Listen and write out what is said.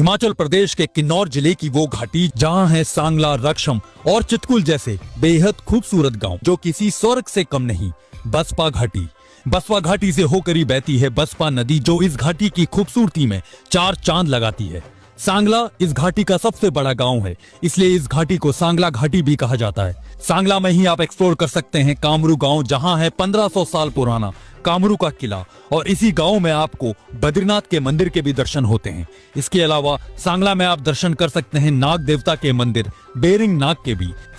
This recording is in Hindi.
हिमाचल प्रदेश के किन्नौर जिले की वो घाटी जहां है सांगला, रक्षम और चितकुल जैसे बेहद खूबसूरत गांव जो किसी स्वर्ग से कम नहीं। बसपा घाटी। बसपा घाटी से होकर ही बहती है बसपा नदी जो इस घाटी की खूबसूरती में चार चांद लगाती है। सांगला इस घाटी का सबसे बड़ा गांव है, इसलिए इस घाटी को सांगला घाटी भी कहा जाता है। सांगला में ही आप एक्सप्लोर कर सकते हैं कामरू गांव, जहां है 1500 साल पुराना कामरू का किला, और इसी गांव में आपको बद्रीनाथ के मंदिर के भी दर्शन होते हैं। इसके अलावा सांगला में आप दर्शन कर सकते हैं नाग देवता के मंदिर बेरिंग नाग के भी।